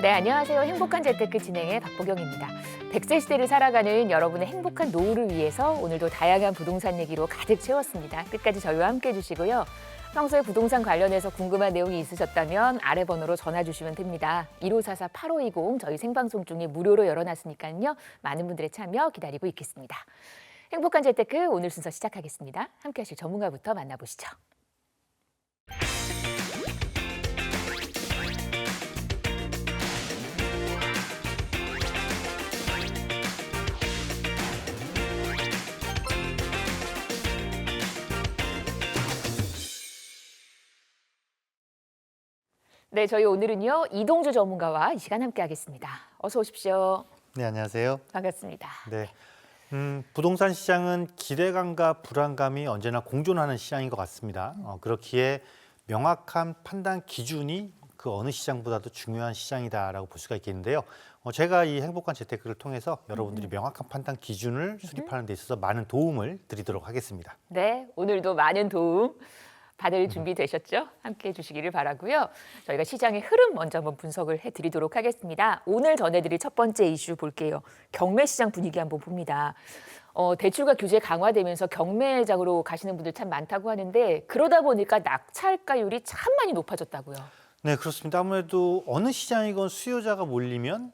네, 안녕하세요. 행복한 재테크 진행의 박보경입니다. 100세 시대를 살아가는 여러분의 행복한 노후를 위해서 오늘도 다양한 부동산 얘기로 가득 채웠습니다. 끝까지 저희와 함께해 주시고요. 평소에 부동산 관련해서 궁금한 내용이 있으셨다면 아래 번호로 전화 주시면 됩니다. 1544-8520 저희 생방송 중에 무료로 열어놨으니까요. 많은 분들의 참여 기다리고 있겠습니다. 행복한 재테크 오늘 순서 시작하겠습니다. 함께하실 전문가부터 만나보시죠. 네, 저희 오늘은요 이동주 전문가와 이 시간 함께하겠습니다. 어서 오십시오. 네, 안녕하세요. 반갑습니다. 네, 부동산 시장은 기대감과 불안감이 언제나 공존하는 시장인 것 같습니다. 그렇기에 명확한 판단 기준이 그 어느 시장보다도 중요한 시장이다라고 볼 수가 있겠는데요. 제가 이 행복한 재테크를 통해서 여러분들이 명확한 판단 기준을 수립하는 데 있어서 많은 도움을 드리도록 하겠습니다. 네, 오늘도 많은 도움 받을 준비 되셨죠? 함께해 주시기를 바라고요. 저희가 시장의 흐름 먼저 한번 분석을 해드리도록 하겠습니다. 오늘 전해드릴 첫 번째 이슈 볼게요. 경매 시장 분위기 한번 봅니다. 대출과 규제 강화되면서 경매장으로 가시는 분들 참 많다고 하는데 그러다 보니까 낙찰가율이 참 많이 높아졌다고요. 네, 그렇습니다. 아무래도 어느 시장이건 수요자가 몰리면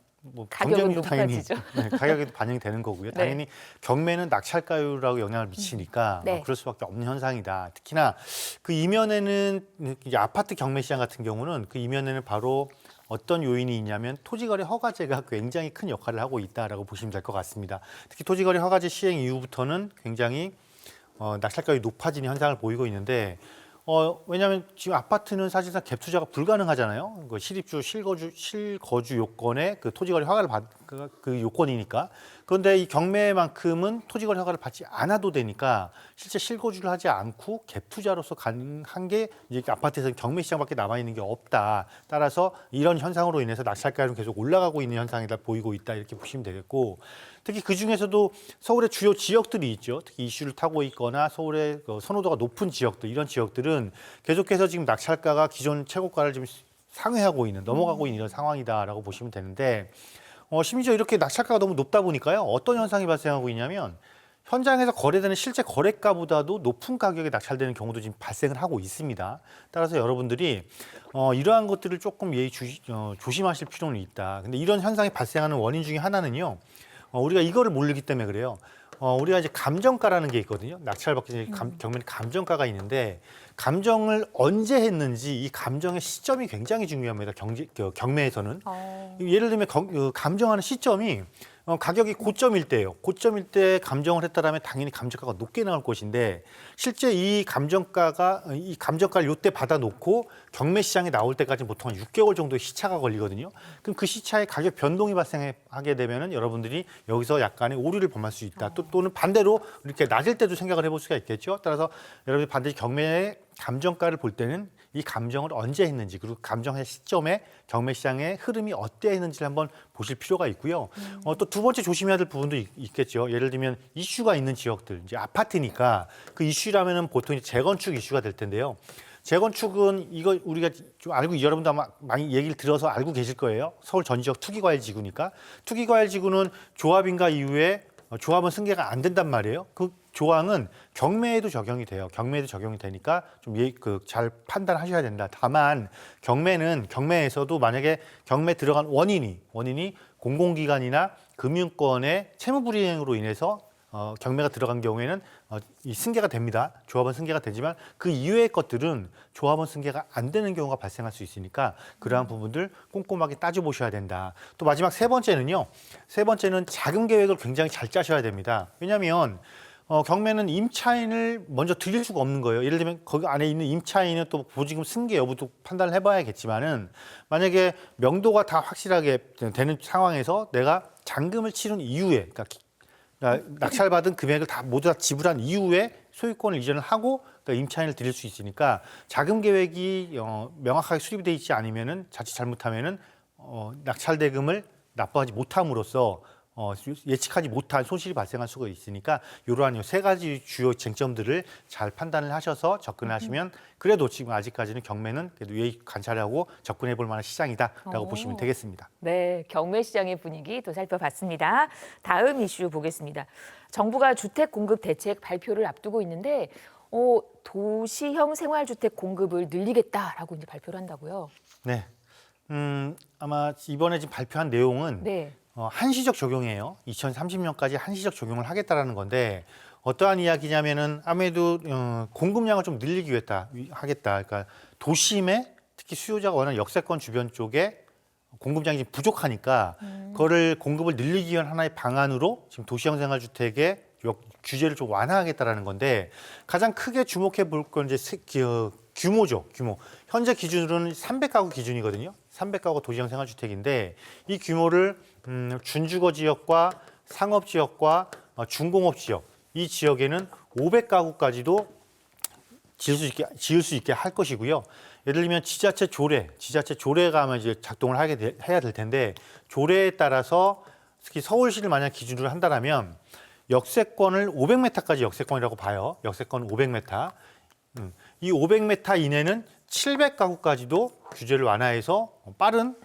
가격은 경쟁률도 당연히 높아지죠. 가격에도 반영이 되는 거고요. 네. 당연히 경매는 낙찰가율하고 영향을 미치니까 네. 그럴 수밖에 없는 현상이다. 특히나 그 이면에는 이제 아파트 경매 시장 같은 경우는 그 이면에는 바로 어떤 요인이 있냐면 토지거래 허가제가 굉장히 큰 역할을 하고 있다라고 보시면 될 것 같습니다. 특히 토지거래 허가제 시행 이후부터는 굉장히 낙찰가율이 높아지는 현상을 보이고 있는데 왜냐하면 지금 아파트는 사실상 갭 투자가 불가능하잖아요. 그 실입주 실거주 요건에 그 토지거래 허가를 그 요건이니까. 그런데 이 경매만큼은 토지거래 허가를 받지 않아도 되니까 실제 실거주를 하지 않고 갭 투자로서 가능한 게 이제 아파트에서는 경매 시장밖에 남아 있는 게 없다. 따라서 이런 현상으로 인해서 낙찰가율은 계속 올라가고 있는 현상이다 보이고 있다 이렇게 보시면 되겠고. 특히 그 중에서도 서울의 주요 지역들이 있죠. 특히 이슈를 타고 있거나 서울의 선호도가 높은 지역들, 이런 지역들은 계속해서 지금 낙찰가가 기존 최고가를 지금 상회하고 있는, 넘어가고 있는 이런 상황이다라고 보시면 되는데, 심지어 이렇게 낙찰가가 너무 높다 보니까요, 어떤 현상이 발생하고 있냐면 현장에서 거래되는 실제 거래가보다도 높은 가격에 낙찰되는 경우도 지금 발생을 하고 있습니다. 따라서 여러분들이 이러한 것들을 조금 조심하실 필요는 있다. 근데 이런 현상이 발생하는 원인 중에 하나는요. 우리가 이거를 모르기 때문에 그래요. 우리가 이제 감정가라는 게 있거든요. 낙찰받기 전에 경매는 감정가가 있는데 감정을 언제 했는지 이 감정의 시점이 굉장히 중요합니다. 경매에서는. 예를 들면 감정하는 시점이 가격이 고점일 때예요. 고점일 때 감정을 했다라면 당연히 감정가가 높게 나올 것인데 실제 이 감정가를 요때 받아놓고 경매 시장에 나올 때까지 보통 한 6개월 정도의 시차가 걸리거든요. 그럼 그 시차에 가격 변동이 발생하게 되면은 여러분들이 여기서 약간의 오류를 범할 수 있다. 또는 반대로 이렇게 낮을 때도 생각을 해볼 수가 있겠죠. 따라서 여러분이 반드시 경매의 감정가를 볼 때는 이 감정을 언제 했는지 그리고 감정의 시점에 경매 시장의 흐름이 어땠는지를 한번 보실 필요가 있고요. 또 두 번째 조심해야 될 부분도 있겠죠. 예를 들면 이슈가 있는 지역들, 이제 아파트니까 그 이슈라면은 보통 이제 재건축 이슈가 될 텐데요. 재건축은 이거 우리가 좀 여러분도 아마 많이 얘기를 들어서 알고 계실 거예요. 서울 전 지역 투기과열지구니까. 투기과열지구는 조합인가 이후에 조합은 승계가 안 된단 말이에요. 그 조항은 경매에도 적용이 돼요. 경매에도 적용이 되니까 좀 잘 판단하셔야 된다. 다만 경매에서도 만약에 경매 들어간 원인이 공공기관이나 금융권의 채무불이행으로 인해서 경매가 들어간 경우에는 이 승계가 됩니다. 조합은 승계가 되지만 그 이외의 것들은 조합은 승계가 안 되는 경우가 발생할 수 있으니까 그러한 부분들 꼼꼼하게 따져보셔야 된다. 또 마지막 세 번째는 자금 계획을 굉장히 잘 짜셔야 됩니다. 왜냐하면 경매는 임차인을 먼저 드릴 수가 없는 거예요. 예를 들면 거기 안에 있는 임차인은 또 보증금 승계 여부도 판단을 해봐야겠지만은 만약에 명도가 다 확실하게 되는 상황에서 내가 잔금을 치른 이후에 그러니까 낙찰받은 금액을 모두 다 지불한 이후에 소유권을 이전을 하고 임차인을 드릴 수 있으니까 자금 계획이 명확하게 수립이 돼 있지 않으면은 자칫 잘못하면은 낙찰 대금을 납부하지 못함으로써 예측하지 못한 손실이 발생할 수가 있으니까 이러한 세 가지 주요 쟁점들을 잘 판단을 하셔서 접근을 하시면 그래도 지금 아직까지는 경매는 그래도 유의 관찰하고 접근해 볼 만한 시장이다라고 보시면 되겠습니다. 네, 경매 시장의 분위기 또 살펴봤습니다. 다음 이슈 보겠습니다. 정부가 주택 공급 대책 발표를 앞두고 있는데 도시형 생활주택 공급을 늘리겠다라고 이제 발표를 한다고요. 네. 아마 이번에 지금 발표한 내용은 네. 한시적 적용이에요. 2030년까지 한시적 적용을 하겠다라는 건데 어떠한 이야기냐면은 아무래도 공급량을 좀 늘리기 위해 하겠다. 그러니까 도심에 특히 수요자가 원하는 역세권 주변 쪽에 공급량이 지금 부족하니까 그거를 공급을 늘리기 위한 하나의 방안으로 지금 도시형 생활주택의 규제를 좀 완화하겠다라는 건데 가장 크게 주목해 볼 건 이제 규모죠. 규모. 현재 기준으로는 300가구 기준이거든요. 300가구 도시형 생활주택인데 이 규모를 준주거 지역과 상업 지역과 중공업 지역 이 지역에는 500가구까지도 지을 수 있게 할 것이고요. 예를 들면 지자체 조례가 아마 이제 작동을 해야 될 텐데 조례에 따라서 특히 서울시를 만약 기준으로 한다면 역세권을 500m까지 역세권이라고 봐요. 역세권 500m. 이 500m 이내는 700가구까지도 규제를 완화해서 빠른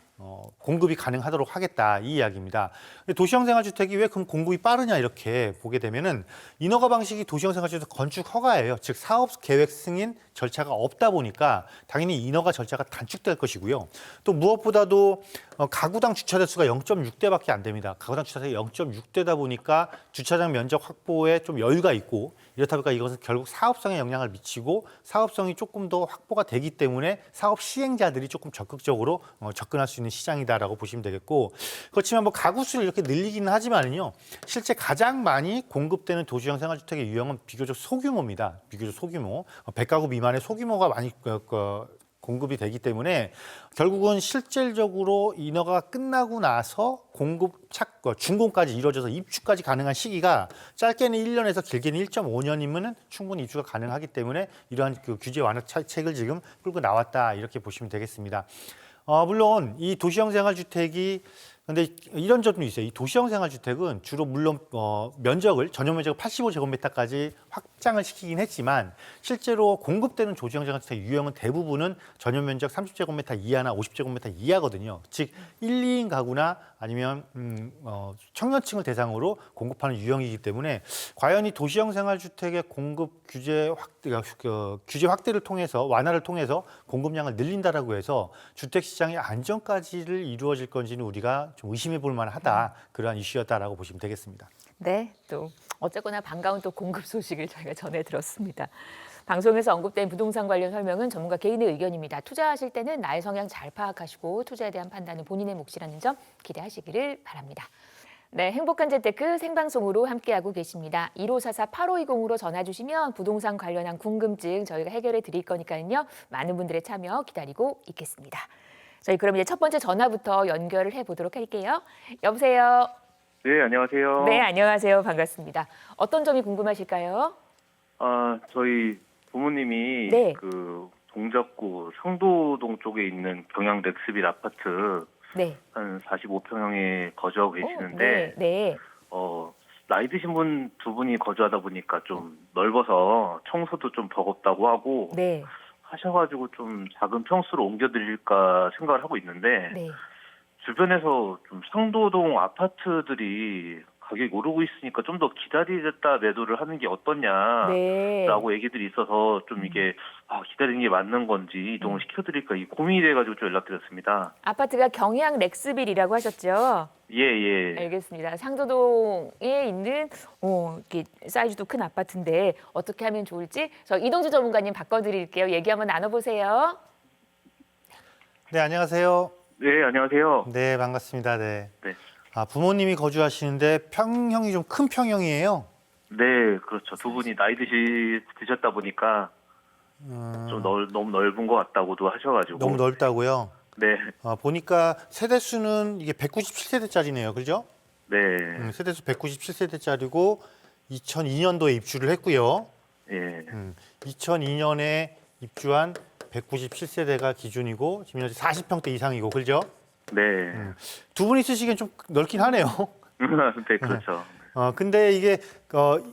공급이 가능하도록 하겠다 이 이야기입니다. 도시형 생활주택이 왜 그럼 공급이 빠르냐 이렇게 보게 되면은 인허가 방식이 도시형 생활주택 건축 허가예요. 즉 사업 계획 승인 절차가 없다 보니까 당연히 인허가 절차가 단축될 것이고요. 또 무엇보다도 가구당 주차 대수가 0.6대밖에 안 됩니다. 가구당 주차 대수가 0.6대다 보니까 주차장 면적 확보에 좀 여유가 있고 이렇다 보니까 이것은 결국 사업성에 영향을 미치고 사업성이 조금 더 확보가 되기 때문에 사업 시행자들이 조금 적극적으로 접근할 수 있는 시장이다라고 보시면 되겠고 그렇지만 뭐 가구 수를 이렇게 늘리기는 하지만요 실제 가장 많이 공급되는 도시형 생활주택의 유형은 비교적 소규모입니다. 비교적 소규모 100가구 미만의 소규모가 많이 공급이 되기 때문에 결국은 실질적으로 인허가가 끝나고 나서 준공까지 이루어져서 입주까지 가능한 시기가 짧게는 1년에서 길게는 1.5년이면 충분히 입주가 가능하기 때문에 이러한 규제 완화책을 지금 끌고 나왔다 이렇게 보시면 되겠습니다. 물론 이 도시형 생활주택이 근데 이런 점도 있어요. 이 도시형 생활주택은 주로 물론 전용 면적을 85제곱미터까지 확장을 시키긴 했지만 실제로 공급되는 도시형 생활주택 유형은 대부분은 전용 면적 30제곱미터 이하나 50제곱미터 이하거든요. 즉 1, 2인 가구나 아니면 청년층을 대상으로 공급하는 유형이기 때문에 과연 이 도시형 생활주택의 공급 규제 확대를 통해서 완화를 통해서 공급량을 늘린다라고 해서 주택 시장의 안정까지를 이루어질 건지는 우리가 좀 의심해 볼 만하다 그러한 이슈였다라고 보시면 되겠습니다. 네, 또 어쨌거나 반가운 또 공급 소식을 저희가 전해 들었습니다. 방송에서 언급된 부동산 관련 설명은 전문가 개인의 의견입니다. 투자하실 때는 나의 성향 잘 파악하시고 투자에 대한 판단은 본인의 몫이라는 점 기대하시기를 바랍니다. 네, 행복한 재테크 생방송으로 함께하고 계십니다. 1544-8520으로 전화 주시면 부동산 관련한 궁금증 저희가 해결해 드릴 거니까요. 많은 분들의 참여 기다리고 있겠습니다. 저희 그럼 이제 첫 번째 전화부터 연결을 해보도록 할게요. 여보세요. 네, 안녕하세요. 네, 안녕하세요. 반갑습니다. 어떤 점이 궁금하실까요? 저희 부모님이 네. 그 동작구 상도동 쪽에 있는 경양 렉스빌 아파트 네. 한 45평형에 거주하고 계시는데 네. 나이 드신 분 두 분이 거주하다 보니까 좀 넓어서 청소도 좀 버겁다고 하고 네. 하셔가지고 좀 작은 평수로 옮겨드릴까 생각을 하고 있는데 네. 주변에서 좀 상도동 아파트들이 가격이 오르고 있으니까 좀 더 기다리겠다 매도를 하는 게 어떠냐라고 네. 얘기들이 있어서 좀 이게 기다리는 게 맞는 건지 이동을 시켜드릴까 이 고민이 돼가지고 좀 연락드렸습니다. 아파트가 경양 렉스빌이라고 하셨죠? 예. 알겠습니다. 상도동에 있는 이렇게 사이즈도 큰 아파트인데 어떻게 하면 좋을지 저 이동주 전문가님 바꿔드릴게요. 얘기 한번 나눠보세요. 네, 안녕하세요. 네, 안녕하세요. 네, 반갑습니다. 네. 네. 부모님이 거주하시는데 평형이 좀 큰 평형이에요. 네, 그렇죠. 두 분이 나이 드셨다 보니까 좀 너무 넓은 것 같다고도 하셔가지고. 너무 넓다고요? 네. 보니까 세대수는 이게 197세대짜리네요. 그죠? 네. 세대수 197세대짜리고 2002년도에 입주를 했고요. 예. 2002년에 입주한 197세대가 기준이고 지금 현재 40평대 이상이고 그죠? 네. 두 분이 쓰시기엔 좀 넓긴 하네요. 네, 그렇죠. 근데 이게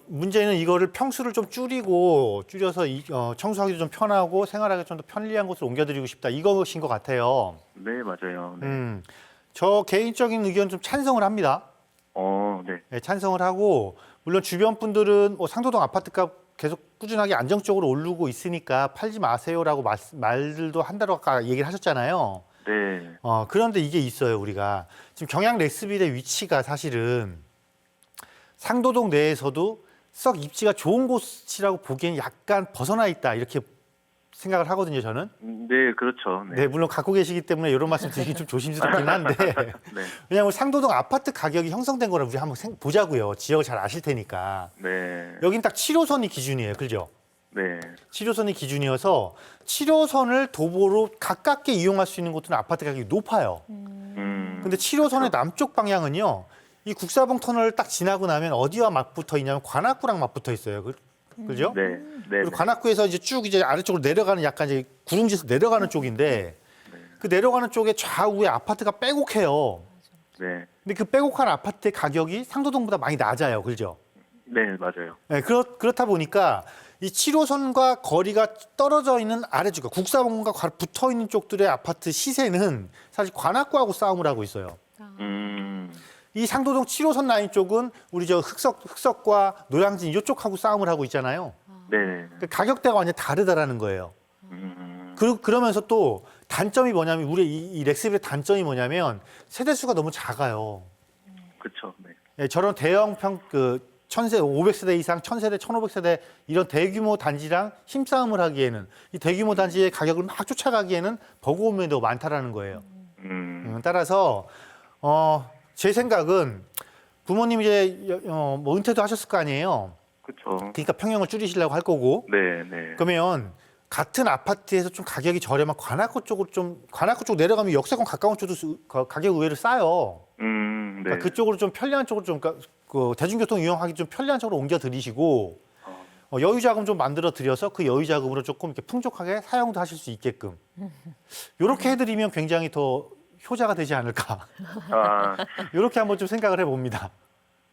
문제는 이거를 평수를 좀 줄여서 청소하기도 좀 편하고 생활하기 좀 더 편리한 곳으로 옮겨드리고 싶다 이것인 것 같아요. 네, 맞아요. 네. 저 개인적인 의견 좀 찬성을 합니다. 네. 네, 찬성을 하고 물론 주변 분들은 상도동 아파트값 계속 꾸준하게 안정적으로 오르고 있으니까 팔지 마세요라고 말들도 한다고 아까 얘기를 하셨잖아요. 네. 그런데 이게 있어요. 우리가 지금 경양 렉스빌의 위치가 사실은 상도동 내에서도 썩 입지가 좋은 곳이라고 보기엔 약간 벗어나 있다 이렇게 생각을 하거든요. 저는. 네, 그렇죠. 네, 물론 갖고 계시기 때문에 이런 말씀 드리기 좀 조심스럽긴 한데 네. 왜냐하면 상도동 아파트 가격이 형성된 거를 우리 한번 보자고요. 지역을 잘 아실 테니까. 네. 여긴 딱 7호선이 기준이에요. 그죠? 네. 7호선이 기준이어서 7호선을 도보로 가깝게 이용할 수 있는 곳들은 아파트 가격이 높아요. 근데 7호선의 남쪽 방향은요. 이 국사봉 터널을 딱 지나고 나면 어디와 맞붙어 있냐면 관악구랑 맞붙어 있어요. 그죠? 네. 네. 그리고 관악구에서 이제 쭉 이제 아래쪽으로 내려가는 약간 이제 구릉지에서 내려가는 쪽인데 그 내려가는 쪽에 좌우에 아파트가 빼곡해요. 네. 근데 그 빼곡한 아파트의 가격이 상도동보다 많이 낮아요. 그죠? 네, 맞아요. 네, 그렇다 보니까 이 7호선과 거리가 떨어져 있는 아래쪽, 국사봉과 붙어 있는 쪽들의 아파트 시세는 사실 관악구하고 싸움을 하고 있어요. 이 상도동 7호선 라인 쪽은 우리 저 흑석과 노량진 이쪽하고 싸움을 하고 있잖아요. 네. 그 가격대가 완전 다르다라는 거예요. 그러면서 또 단점이 뭐냐면 이 렉스빌의 단점이 뭐냐면 세대수가 너무 작아요. 그렇죠. 네. 예, 저런 대형 500세대 이상, 1000세대, 1500세대 이런 대규모 단지랑 힘싸움을 하기에는 이 대규모 단지의 가격을 막 쫓아가기에는 버거움이 더 많다라는 거예요. 따라서 제 생각은 부모님이 이제 뭐 은퇴도 하셨을 거 아니에요. 그렇죠. 그러니까 평형을 줄이시려고 할 거고. 네, 네. 그러면 같은 아파트에서 좀 가격이 저렴한 관악구 쪽 내려가면 역세권 가까운 쪽도 가격 의외로 싸요. 네. 그러니까 그쪽으로 좀 편리한 쪽으로 좀 그러니까 그 대중교통 이용하기 좀 편리한 쪽으로 옮겨 들이시고 여유 자금 좀 만들어 드려서 그 여유 자금으로 조금 이렇게 풍족하게 사용도 하실 수 있게끔 이렇게 해드리면 굉장히 더 효자가 되지 않을까. 이렇게 한번 좀 생각을 해봅니다.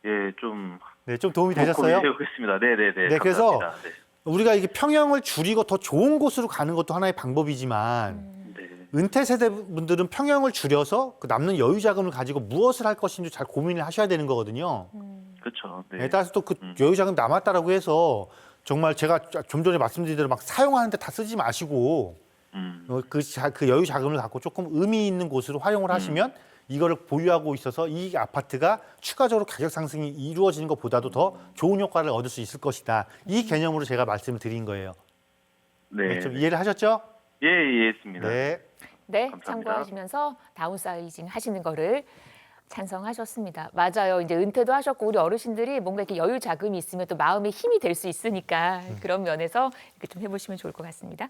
예, 좀. 네, 좀 도움이 되셨어요? 해보겠습니다. 네, 네, 네. 네, 그래서 감사합니다. 네. 우리가 이게 평형을 줄이고 더 좋은 곳으로 가는 것도 하나의 방법이지만 네. 은퇴 세대 분들은 평형을 줄여서 그 남는 여유 자금을 가지고 무엇을 할 것인지 잘 고민을 하셔야 되는 거거든요. 그렇죠. 네. 네, 따라서 또 그 여유 자금 남았다라고 해서 정말 제가 좀 전에 말씀드린 대로 막 사용하는데 다 쓰지 마시고 그 여유 자금을 갖고 조금 의미 있는 곳으로 활용을 하시면 이거를 보유하고 있어서 이 아파트가 추가적으로 가격 상승이 이루어지는 것보다도 더 좋은 효과를 얻을 수 있을 것이다. 이 개념으로 제가 말씀을 드린 거예요. 네. 네, 좀 이해를 하셨죠? 예, 이해했습니다. 네. 네, 감사합니다. 참고하시면서 다운사이징 하시는 거를 찬성하셨습니다. 맞아요. 이제 은퇴도 하셨고 우리 어르신들이 뭔가 이렇게 여유 자금이 있으면 또 마음의 힘이 될 수 있으니까 그런 면에서 이렇게 좀 해보시면 좋을 것 같습니다.